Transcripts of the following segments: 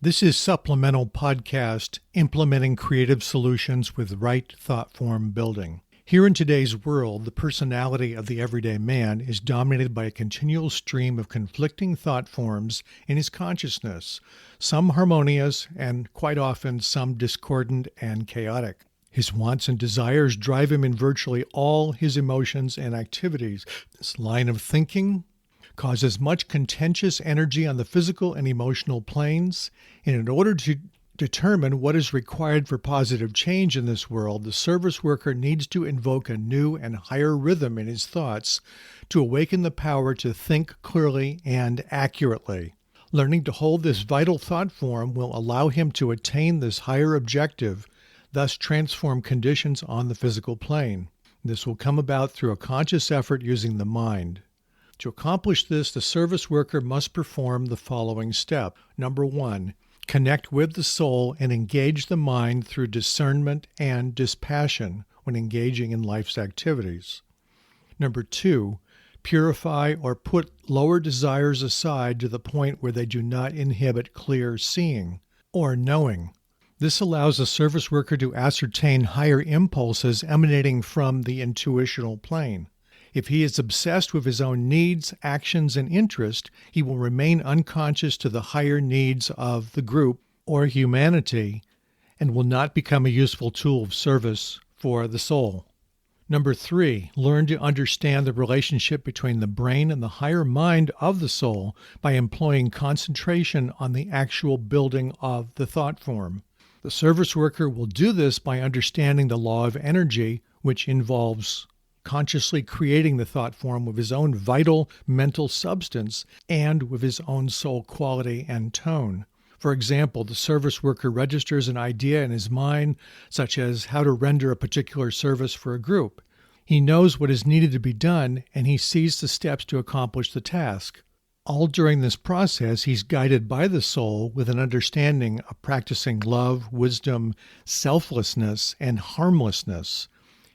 This is Supplemental Podcast, Implementing Creative Solutions with Right Thoughtform Building. Here in today's world, the personality of the everyday man is dominated by a continual stream of conflicting thought forms in his consciousness, some harmonious and quite often some discordant and chaotic. His wants and desires drive him in virtually all his emotions and activities. This line of thinking causes much contentious energy on the physical and emotional planes, and in order to determine what is required for positive change in this world, the service worker needs to invoke a new and higher rhythm in his thoughts to awaken the power to think clearly and accurately. Learning to hold this vital thought form will allow him to attain this higher objective, thus transform conditions on the physical plane. This will come about through a conscious effort using the mind. To accomplish this, the service worker must perform the following step. Number 1, connect with the soul and engage the mind through discernment and dispassion when engaging in life's activities. Number 2, purify or put lower desires aside to the point where they do not inhibit clear seeing or knowing. This allows the service worker to ascertain higher impulses emanating from the intuitional plane. If he is obsessed with his own needs, actions, and interest, he will remain unconscious to the higher needs of the group or humanity and will not become a useful tool of service for the soul. Number 3, learn to understand the relationship between the brain and the higher mind of the soul by employing concentration on the actual building of the thought form. The service worker will do this by understanding the law of energy, which involves consciously creating the thought form with his own vital mental substance and with his own soul quality and tone. For example, the service worker registers an idea in his mind, such as how to render a particular service for a group. He knows what is needed to be done, and he sees the steps to accomplish the task. All during this process, he's guided by the soul with an understanding of practicing love, wisdom, selflessness, and harmlessness.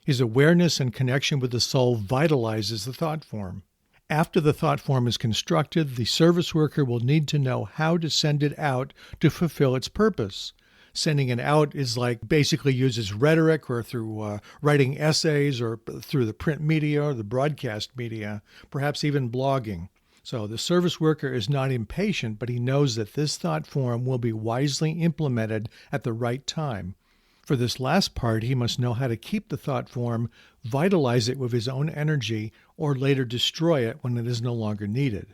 His awareness and connection with the soul vitalizes the thought form. After the thought form is constructed, the service worker will need to know how to send it out to fulfill its purpose. Sending it out is like basically uses rhetoric or through writing essays or through the print media or the broadcast media, perhaps even blogging. So the service worker is not impatient, but he knows that this thought form will be wisely implemented at the right time. For this last part, he must know how to keep the thought form, vitalize it with his own energy, or later destroy it when it is no longer needed.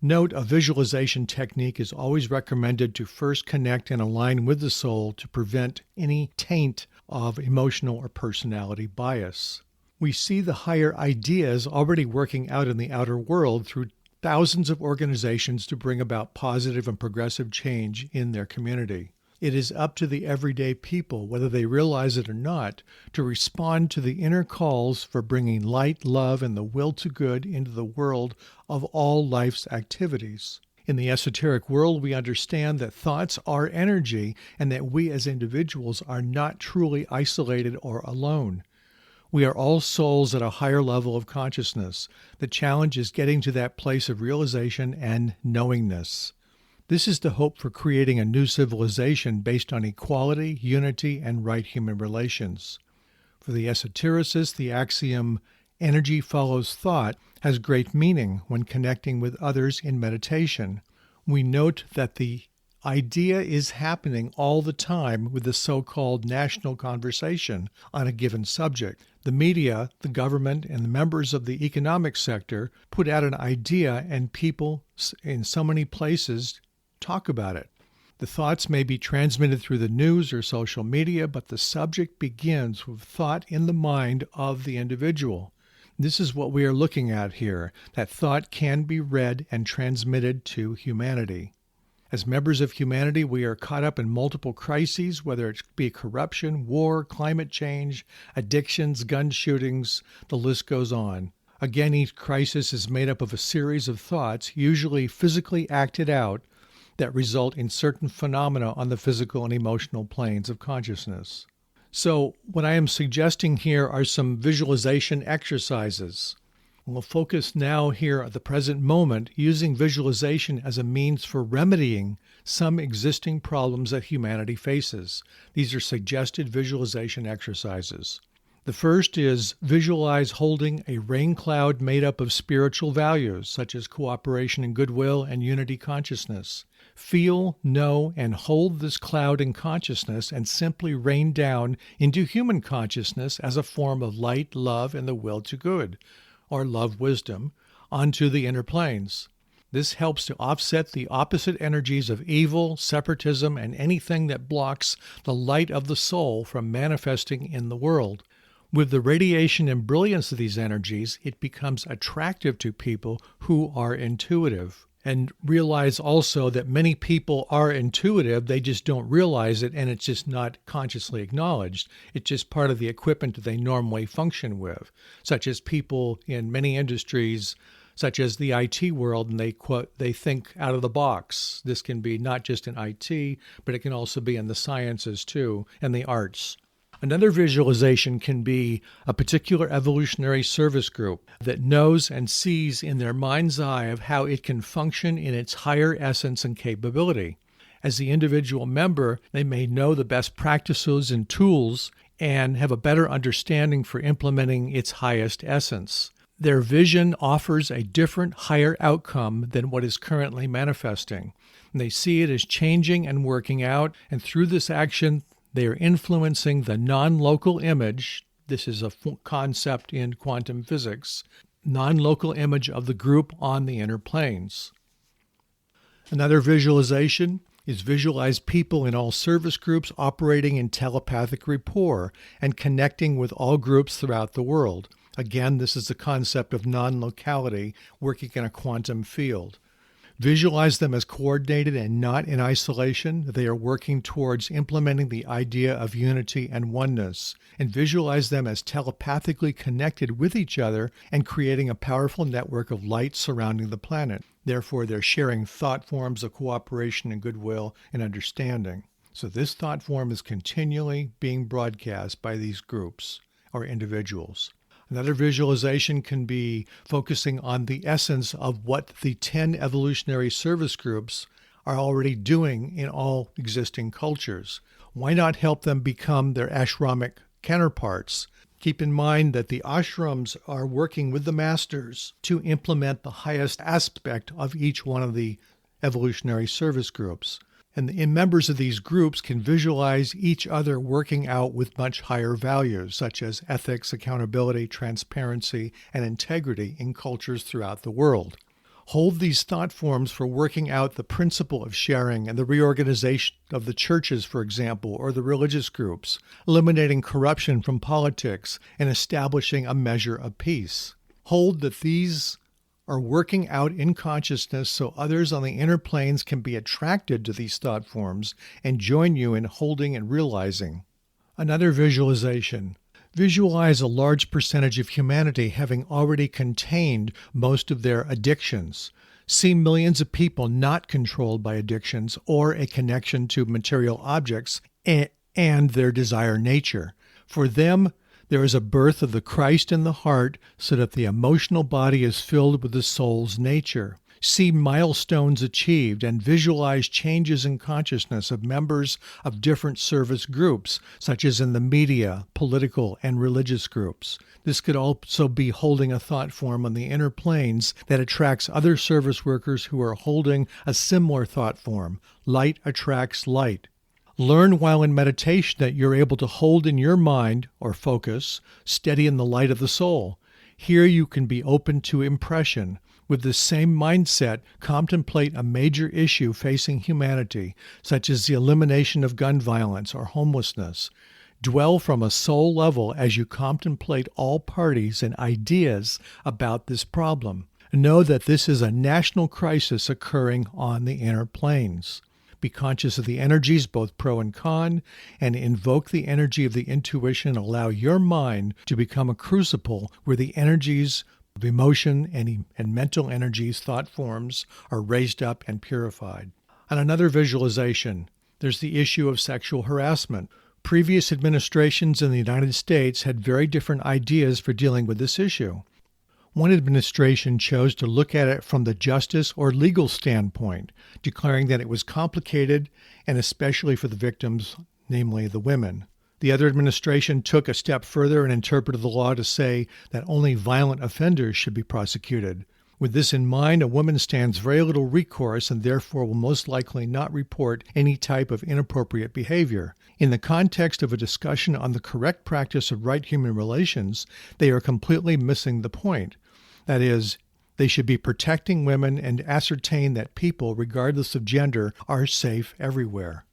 Note, a visualization technique is always recommended to first connect and align with the soul to prevent any taint of emotional or personality bias. We see the higher ideas already working out in the outer world through thousands of organizations to bring about positive and progressive change in their community. It is up to the everyday people, whether they realize it or not, to respond to the inner calls for bringing light, love, and the will to good into the world of all life's activities. In the esoteric world, we understand that thoughts are energy and that we as individuals are not truly isolated or alone. We are all souls at a higher level of consciousness. The challenge is getting to that place of realization and knowingness. This is the hope for creating a new civilization based on equality, unity, and right human relations. For the esotericist, the axiom, energy follows thought, has great meaning when connecting with others in meditation. We note that the idea is happening all the time with the so-called national conversation on a given subject. The media, the government, and the members of the economic sector put out an idea, and people in so many places talk about it. The thoughts may be transmitted through the news or social media, but the subject begins with thought in the mind of the individual. This is what we are looking at here, that thought can be read and transmitted to humanity. As members of humanity, we are caught up in multiple crises, whether it be corruption, war, climate change, addictions, gun shootings, the list goes on. Again, each crisis is made up of a series of thoughts, usually physically acted out, that result in certain phenomena on the physical and emotional planes of consciousness. So what I am suggesting here are some visualization exercises. We'll focus now here at the present moment using visualization as a means for remedying some existing problems that humanity faces. These are suggested visualization exercises. The first is visualize holding a rain cloud made up of spiritual values, such as cooperation and goodwill and unity consciousness. Feel, know, and hold this cloud in consciousness and simply rain down into human consciousness as a form of light, love, and the will to good, or love wisdom, onto the inner planes. This helps to offset the opposite energies of evil, separatism, and anything that blocks the light of the soul from manifesting in the world. With the radiation and brilliance of these energies, it becomes attractive to people who are intuitive. And realize also that many people are intuitive, they just don't realize it, and it's just not consciously acknowledged. It's just part of the equipment that they normally function with, such as people in many industries, such as the IT world, and they think out of the box. This can be not just in IT, but it can also be in the sciences too, and the arts. Another visualization can be a particular evolutionary service group that knows and sees in their mind's eye of how it can function in its higher essence and capability. As the individual member, they may know the best practices and tools and have a better understanding for implementing its highest essence. Their vision offers a different, higher outcome than what is currently manifesting. And they see it as changing and working out, and through this action, they are influencing the non-local image. This is a concept in quantum physics, non-local image of the group on the inner planes. Another visualization is visualize people in all service groups operating in telepathic rapport and connecting with all groups throughout the world. Again, this is the concept of non-locality working in a quantum field. Visualize them as coordinated and not in isolation. They are working towards implementing the idea of unity and oneness. And visualize them as telepathically connected with each other and creating a powerful network of light surrounding the planet. Therefore, they're sharing thought forms of cooperation and goodwill and understanding. So this thought form is continually being broadcast by these groups or individuals. Another visualization can be focusing on the essence of what the 10 evolutionary service groups are already doing in all existing cultures. Why not help them become their ashramic counterparts? Keep in mind that the ashrams are working with the masters to implement the highest aspect of each one of the evolutionary service groups. And the members of these groups can visualize each other working out with much higher values, such as ethics, accountability, transparency, and integrity in cultures throughout the world. Hold these thought forms for working out the principle of sharing and the reorganization of the churches, for example, or the religious groups, eliminating corruption from politics and establishing a measure of peace. Hold that these are working out in consciousness so others on the inner planes can be attracted to these thought forms and join you in holding and realizing. Another visualization. Visualize a large percentage of humanity having already contained most of their addictions. See millions of people not controlled by addictions or a connection to material objects and their desire nature. For them, there is a birth of the Christ in the heart so that the emotional body is filled with the soul's nature. See milestones achieved and visualize changes in consciousness of members of different service groups, such as in the media, political, and religious groups. This could also be holding a thought form on the inner planes that attracts other service workers who are holding a similar thought form. Light attracts light. Learn while in meditation that you're able to hold in your mind, or focus, steady in the light of the soul. Here you can be open to impression. With the same mindset, contemplate a major issue facing humanity, such as the elimination of gun violence or homelessness. Dwell from a soul level as you contemplate all parties and ideas about this problem. Know that this is a national crisis occurring on the inner planes. Be conscious of the energies, both pro and con, and invoke the energy of the intuition. Allow your mind to become a crucible where the energies of emotion and mental energies, thought forms, are raised up and purified. On another visualization, there's the issue of sexual harassment. Previous administrations in the United States had very different ideas for dealing with this issue. One administration chose to look at it from the justice or legal standpoint, declaring that it was complicated and especially for the victims, namely the women. The other administration took a step further and interpreted the law to say that only violent offenders should be prosecuted. With this in mind, a woman stands very little recourse and therefore will most likely not report any type of inappropriate behavior. In the context of a discussion on the correct practice of right human relations, they are completely missing the point. That is, they should be protecting women and ascertain that people, regardless of gender, are safe everywhere.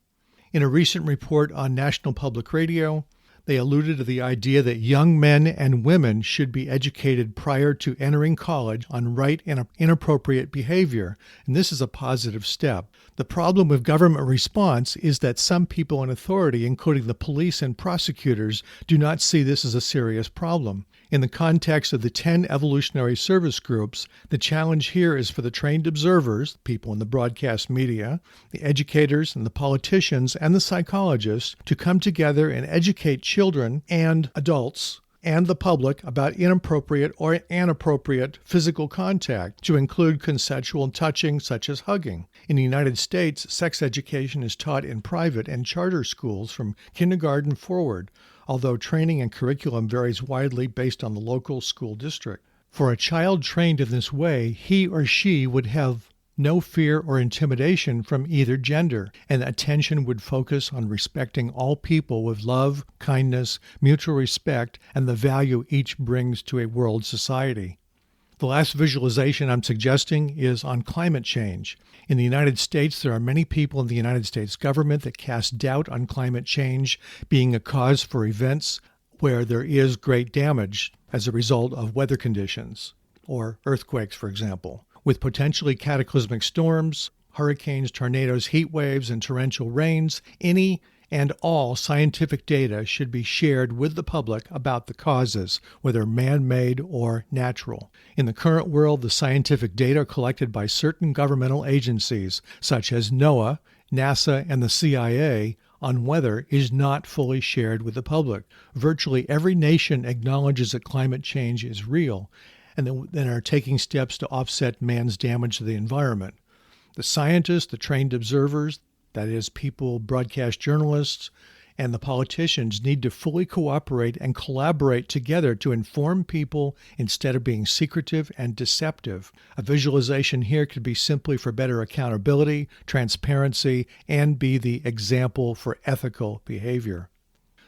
In a recent report on National Public Radio, they alluded to the idea that young men and women should be educated prior to entering college on right and inappropriate behavior, and this is a positive step. The problem with government response is that some people in authority, including the police and prosecutors, do not see this as a serious problem. In the context of the 10 evolutionary service groups, the challenge here is for the trained observers, people in the broadcast media, the educators and the politicians and the psychologists to come together and educate children and adults and the public about inappropriate or inappropriate physical contact, to include consensual touching such as hugging. In the United States, sex education is taught in private and charter schools from kindergarten forward, although training and curriculum varies widely based on the local school district. For a child trained in this way, he or she would have no fear or intimidation from either gender, and attention would focus on respecting all people with love, kindness, mutual respect, and the value each brings to a world society. The last visualization I'm suggesting is on climate change. In the United States, there are many people in the United States government that cast doubt on climate change being a cause for events where there is great damage as a result of weather conditions, or earthquakes, for example. With potentially cataclysmic storms, hurricanes, tornadoes, heat waves, and torrential rains, any and all scientific data should be shared with the public about the causes, whether man-made or natural. In the current world, the scientific data collected by certain governmental agencies, such as NOAA, NASA, and the CIA, on weather is not fully shared with the public. Virtually every nation acknowledges that climate change is real, and then are taking steps to offset man's damage to the environment. The scientists, the trained observers, that is, people, broadcast journalists, and the politicians need to fully cooperate and collaborate together to inform people instead of being secretive and deceptive. A visualization here could be simply for better accountability, transparency, and be the example for ethical behavior.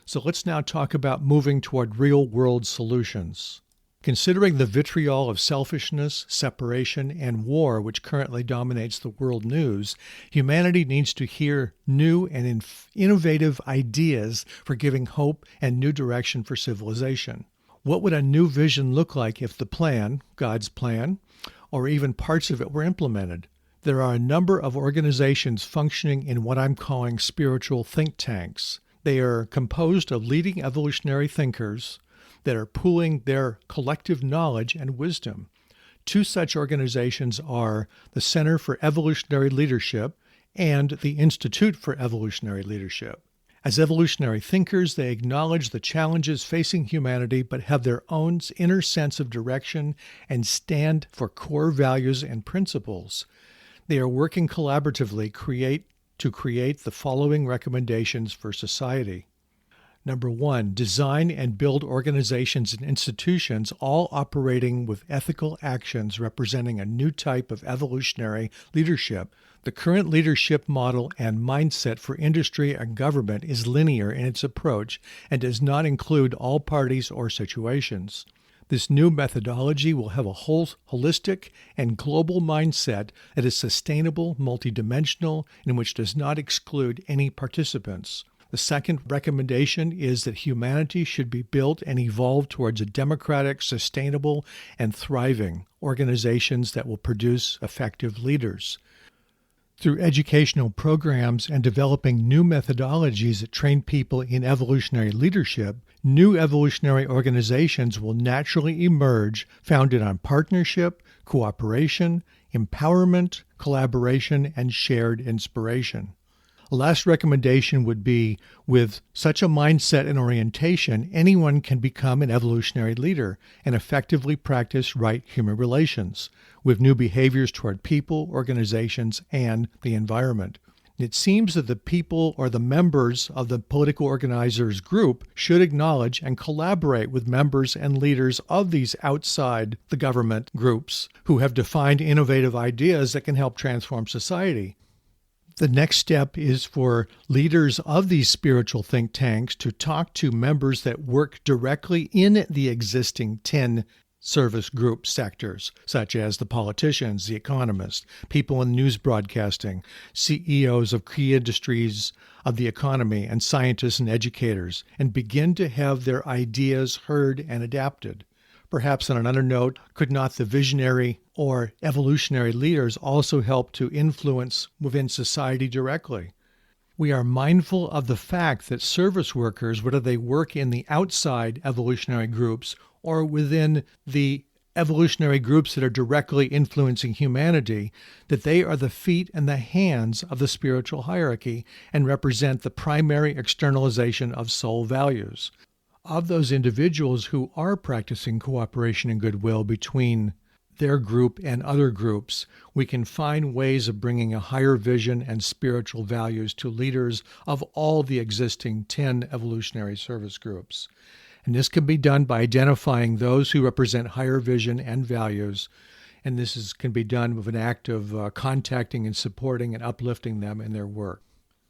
So let's now talk about moving toward real-world solutions. Considering the vitriol of selfishness, separation, and war which currently dominates the world news, humanity needs to hear new and innovative ideas for giving hope and new direction for civilization. What would a new vision look like if the plan, God's plan, or even parts of it were implemented? There are a number of organizations functioning in what I'm calling spiritual think tanks. They are composed of leading evolutionary thinkers that are pooling their collective knowledge and wisdom. Two such organizations are the Center for Evolutionary Leadership and the Institute for Evolutionary Leadership. As evolutionary thinkers, they acknowledge the challenges facing humanity but have their own inner sense of direction and stand for core values and principles. They are working collaboratively to create the following recommendations for society. Number 1, design and build organizations and institutions all operating with ethical actions representing a new type of evolutionary leadership. The current leadership model and mindset for industry and government is linear in its approach and does not include all parties or situations. This new methodology will have a holistic and global mindset that is sustainable, multidimensional, and which does not exclude any participants. The second recommendation is that humanity should be built and evolve towards a democratic, sustainable, and thriving organizations that will produce effective leaders. Through educational programs and developing new methodologies that train people in evolutionary leadership, new evolutionary organizations will naturally emerge, founded on partnership, cooperation, empowerment, collaboration, and shared inspiration. A last recommendation would be, with such a mindset and orientation, anyone can become an evolutionary leader and effectively practice right human relations with new behaviors toward people, organizations, and the environment. It seems that the people or the members of the political organizers group should acknowledge and collaborate with members and leaders of these outside the government groups who have defined innovative ideas that can help transform society. The next step is for leaders of these spiritual think tanks to talk to members that work directly in the existing 10 service group sectors, such as the politicians, the economists, people in news broadcasting, CEOs of key industries of the economy, and scientists and educators, and begin to have their ideas heard and adapted. Perhaps on another note, could not the visionary or evolutionary leaders also help to influence within society directly? We are mindful of the fact that service workers, whether they work in the outside evolutionary groups or within the evolutionary groups that are directly influencing humanity, that they are the feet and the hands of the spiritual hierarchy and represent the primary externalization of soul values. Of those individuals who are practicing cooperation and goodwill between their group and other groups, we can find ways of bringing a higher vision and spiritual values to leaders of all the existing 10 evolutionary service groups. And this can be done by identifying those who represent higher vision and values, and can be done with an act of contacting and supporting and uplifting them in their work.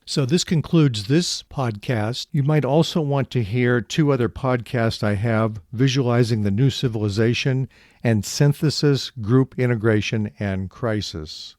So this concludes this podcast. You might also want to hear 2 other podcasts I have, Visualizing the New Civilization and Synthesis, Group Integration, and Crisis.